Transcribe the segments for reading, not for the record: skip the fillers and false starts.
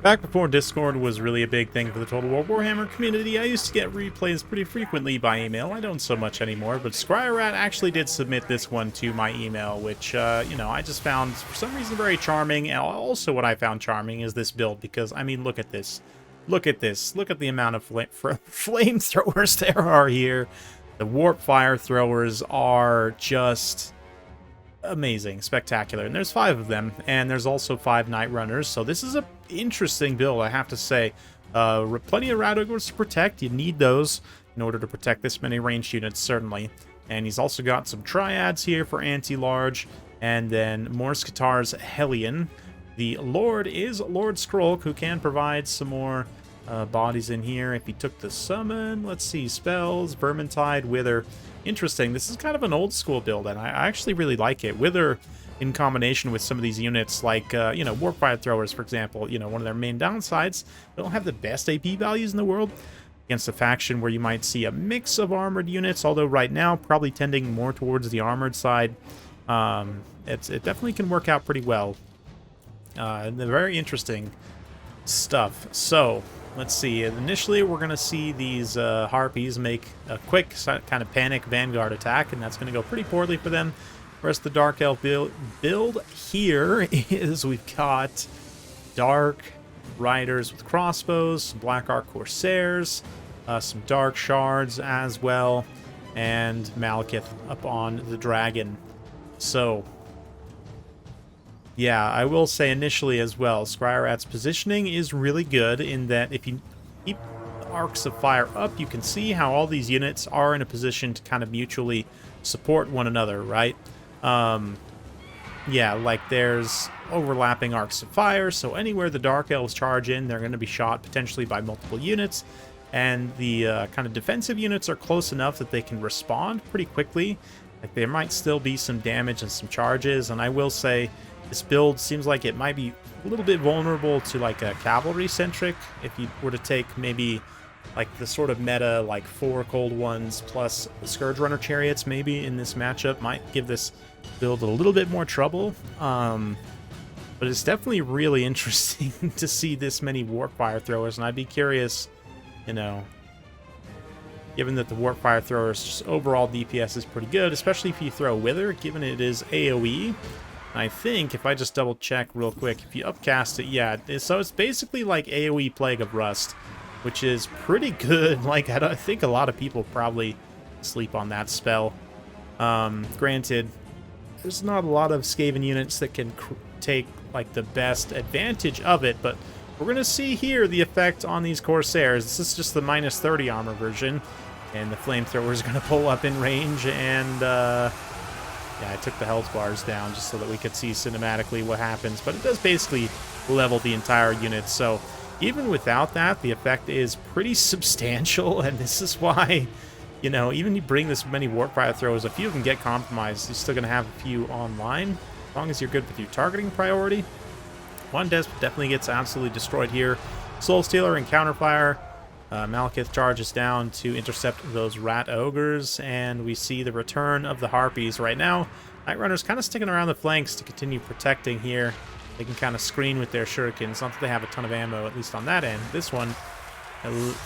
Back before Discord was really a big thing for the Total War Warhammer community, I used to get replays pretty frequently by email. I don't so much anymore, but Scryrat actually did submit this one to my email, which, you know, I just found, for some reason, very charming. And also what I found charming is this build, because, I mean, look at this. Look at this. Look at the amount of flamethrowers there are here. The Warpfire throwers are just amazing, spectacular, and there's 5 of them, and there's also 5 Night Runners, so this is a interesting build, I have to say. Plenty of Rat Ogres to protect. You need those in order to protect this many ranged units, certainly. And he's also got some Triads here for anti-large, and then Morskatar's Hellion. The Lord is Lord Skrulk, who can provide some more bodies in here if he took the summon. Let's see, spells, Vermintide, Wither. Interesting. This is kind of an old school build, and I actually really like it. Wither, in combination with some of these units, like, you know, Warpfire throwers, for example, you know, one of their main downsides, they don't have the best AP values in the world against a faction where you might see a mix of armored units, although right now, probably tending more towards the armored side. It definitely can work out pretty well. And they're very interesting stuff. So, let's see. Initially, we're going to see these Harpies make a quick kind of panic Vanguard attack, and that's going to go pretty poorly for them. Whereas the Dark Elf build here is we've got Dark Riders with crossbows, some Black Ark Corsairs, some Dark Shards as well, and Malekith up on the Dragon. So, yeah, I will say initially as well, Scryrat's positioning is really good in that if you keep arcs of fire up, you can see how all these units are in a position to kind of mutually support one another, right? Yeah, like there's overlapping arcs of fire, so anywhere the Dark Elves charge in, they're going to be shot potentially by multiple units, and the kind of defensive units are close enough that they can respond pretty quickly. Like there might still be some damage and some charges, and I will say this build seems like it might be a little bit vulnerable to like a cavalry-centric. If you were to take maybe like the sort of meta, like 4 Cold Ones plus Scourge Runner Chariots maybe in this matchup might give this build a little bit more trouble. But it's definitely really interesting to see this many Warpfire throwers, and I'd be curious, you know, given that the Warpfire throwers just overall DPS is pretty good, especially if you throw Wither, given it is AoE. I think, if I just double check real quick, if you upcast it, yeah, so it's basically like AoE Plague of Rust, which is pretty good. Like, I think a lot of people probably sleep on that spell. Granted, there's not a lot of Skaven units that can take, like, the best advantage of it, but we're going to see here the effect on these Corsairs. This is just the minus 30 armor version, and the Flamethrower is going to pull up in range, and, yeah, I took the health bars down just so that we could see cinematically what happens, but it does basically level the entire unit, so even without that, the effect is pretty substantial, and this is why, you know, even you bring this many Warpfire throwers, a few of them get compromised, you're still going to have a few online, as long as you're good with your targeting priority. One definitely gets absolutely destroyed here. Soul Stealer and Counterfire. Malekith charges down to intercept those Rat Ogres, and we see the return of the Harpies. Right now, Night Runner's kind of sticking around the flanks to continue protecting here. They can kind of screen with their shurikens. Not that they have a ton of ammo, at least on that end. This one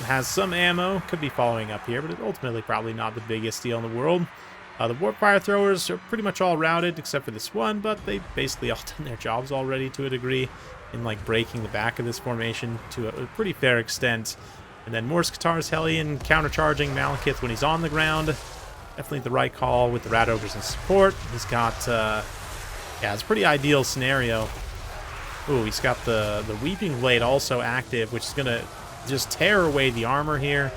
has some ammo, could be following up here, but ultimately probably not the biggest deal in the world. The Warpfire throwers are pretty much all routed, except for this one, but they basically all done their jobs already to a degree in like breaking the back of this formation to a pretty fair extent. And then Morskatar's Hellion countercharging Malekith when he's on the ground. Definitely the right call with the Rat Ogres in support. He's got, yeah, it's a pretty ideal scenario. Ooh, he's got the Weeping Blade also active, which is going to just tear away the armor here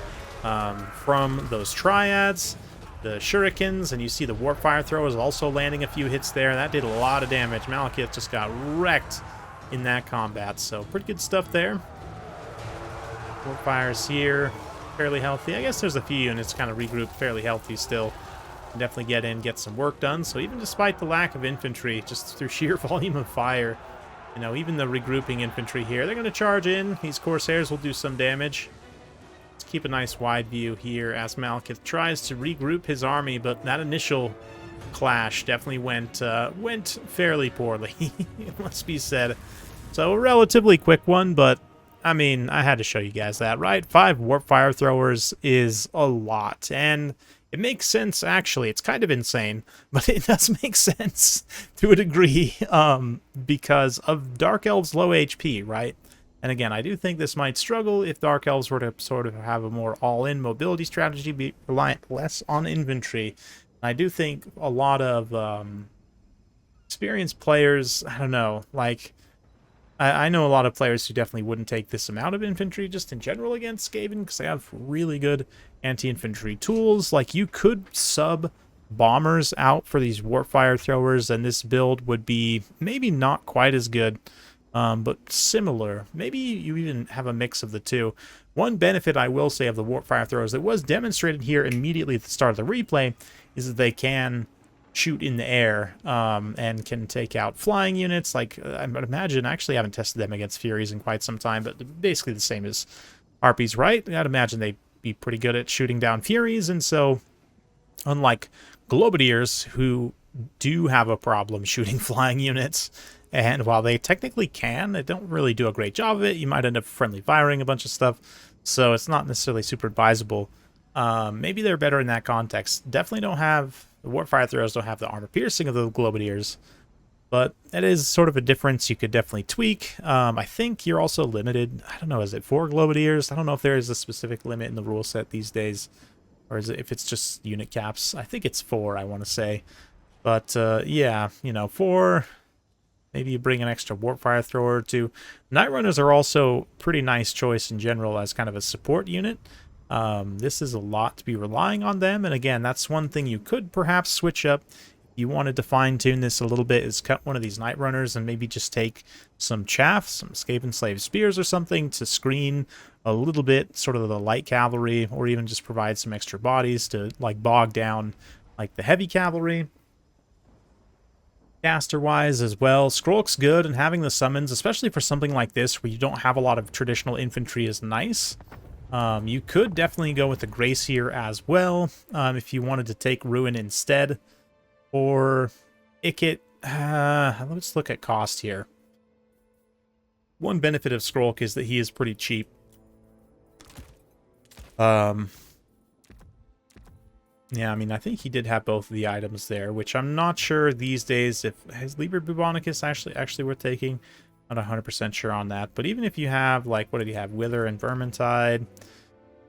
from those Triads, the Shurikens, and you see the Warpfire throwers also landing a few hits there. That did a lot of damage. Malekith just got wrecked in that combat, so pretty good stuff there. Warpfires here, fairly healthy. I guess there's a few units kind of regrouped fairly healthy still. Can definitely get in, get some work done. So even despite the lack of infantry, just through sheer volume of fire, you know, even the regrouping infantry here, they're going to charge in. These Corsairs will do some damage. Let's keep a nice wide view here as Malekith tries to regroup his army, but that initial clash definitely went fairly poorly, it must be said. So a relatively quick one, but I mean, I had to show you guys that, right? 5 warp fire throwers is a lot, and it makes sense, actually. It's kind of insane, but it does make sense to a degree, because of Dark Elves' low HP, right? And again, I do think this might struggle if Dark Elves were to sort of have a more all-in mobility strategy, be reliant less on infantry. I do think a lot of experienced players, I don't know, like, I know a lot of players who definitely wouldn't take this amount of infantry just in general against Skaven, because they have really good anti-infantry tools. Like, you could sub bombers out for these warpfire throwers, and this build would be maybe not quite as good, but similar. Maybe you even have a mix of the two. One benefit I will say of the warpfire throwers that was demonstrated here immediately at the start of the replay is that they can shoot in the air, and can take out flying units. Like, I would imagine, actually I haven't tested them against Furies in quite some time, but basically the same as Harpies, right? I'd imagine they'd be pretty good at shooting down Furies, and so, unlike Globadiers, who do have a problem shooting flying units, and while they technically can, they don't really do a great job of it. You might end up friendly firing a bunch of stuff, so it's not necessarily super advisable. Maybe they're better in that context. Definitely don't have... The Warpfire throwers don't have the armor piercing of the Globadiers, but that is sort of a difference you could definitely tweak. I think you're also limited. I don't know, is it 4 Globadiers? I don't know if there is a specific limit in the rule set these days, or is it if it's just unit caps. I think it's 4, I want to say. But yeah, you know, 4. Maybe you bring an extra Warpfire thrower or 2. Night Runners are also pretty nice choice in general as kind of a support unit. This is a lot to be relying on them, and again, that's one thing you could perhaps switch up if you wanted to fine-tune this a little bit, is cut one of these Night Runners and maybe just take some chaff, some Skaven Slave Spears or something to screen a little bit sort of the light cavalry, or even just provide some extra bodies to like bog down like the heavy cavalry. Caster-wise as well, Skrulk's good, and having the summons, especially for something like this where you don't have a lot of traditional infantry, is nice. You could definitely go with the Grace here as well, if you wanted to take Ruin instead. Or Ikit. Let's look at cost here. One benefit of Skrulk is that he is pretty cheap. Yeah, I mean, I think he did have both of the items there, which I'm not sure these days if... Is Liber Bubonicus actually worth taking? Not 100% sure on that, but even if you have, like, what did you have? Wither and Vermintide,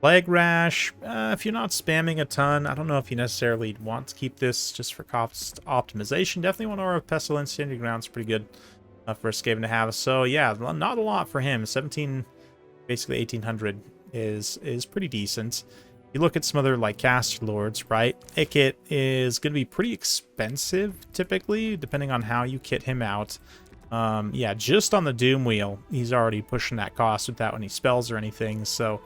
Plague Rash, if you're not spamming a ton, I don't know if you necessarily want to keep this just for cost optimization. Definitely want Aura of Pestilence. Underground's pretty good for a Skaven to have. So yeah, not a lot for him. 17, basically 1800 is pretty decent. You look at some other, like, Caster Lords, right? Ikit is going to be pretty expensive, typically, depending on how you kit him out. Yeah, just on the Doom Wheel, he's already pushing that cost without any spells or anything. So,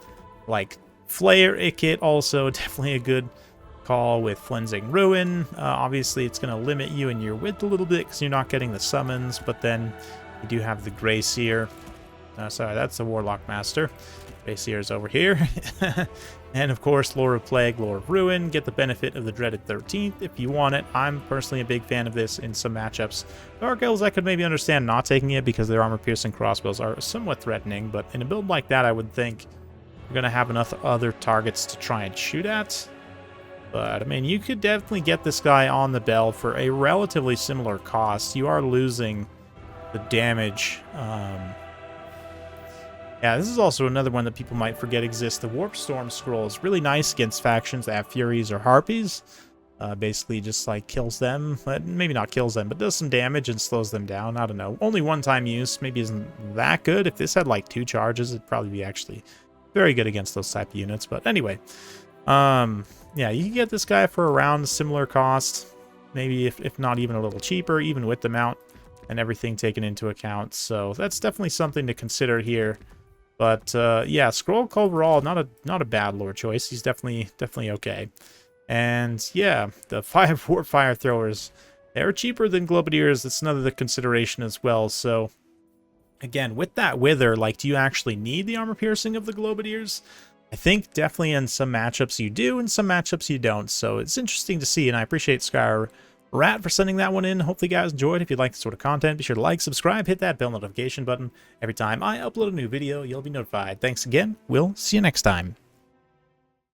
like, Flayer Ikit also definitely a good call with Flensing Ruin. Obviously, it's going to limit you in your width a little bit because you're not getting the summons, but then you do have the Grace here. Sorry, that's the Warlock Master. Grace here is over here. And of course, Lore of Plague, Lore of Ruin, get the benefit of the dreaded 13th if you want it. I'm personally a big fan of this in some matchups. Dark Elves, I could maybe understand not taking it because their armor-piercing crossbows are somewhat threatening, but in a build like that, I would think you're going to have enough other targets to try and shoot at. But, I mean, you could definitely get this guy on the bell for a relatively similar cost. You are losing the damage. Yeah, this is also another one that people might forget exists. The Warp Storm Scroll is really nice against factions that have Furies or Harpies. Basically just, like, kills them. Maybe not kills them, but does some damage and slows them down. I don't know. Only one-time use. Maybe isn't that good. If this had, like, 2 charges, it'd probably be actually very good against those type of units. But anyway. Yeah, you can get this guy for around a similar cost. Maybe if not even a little cheaper, even with the mount and everything taken into account. So that's definitely something to consider here. But yeah, Skrulk overall, not a bad lore choice. He's definitely okay. And yeah, the 5 Warpfire throwers, they're cheaper than Globadiers. That's another consideration as well. So again, with that Wither, like, do you actually need the armor piercing of the Globadiers? I think definitely in some matchups you do, in some matchups you don't. So it's interesting to see, and I appreciate Skyr Rat for sending that one in. Hopefully you guys enjoyed. If you like this sort of content, be sure to like, subscribe, hit that bell notification button. Every time I upload a new video, you'll be notified. Thanks again. We'll see you next time.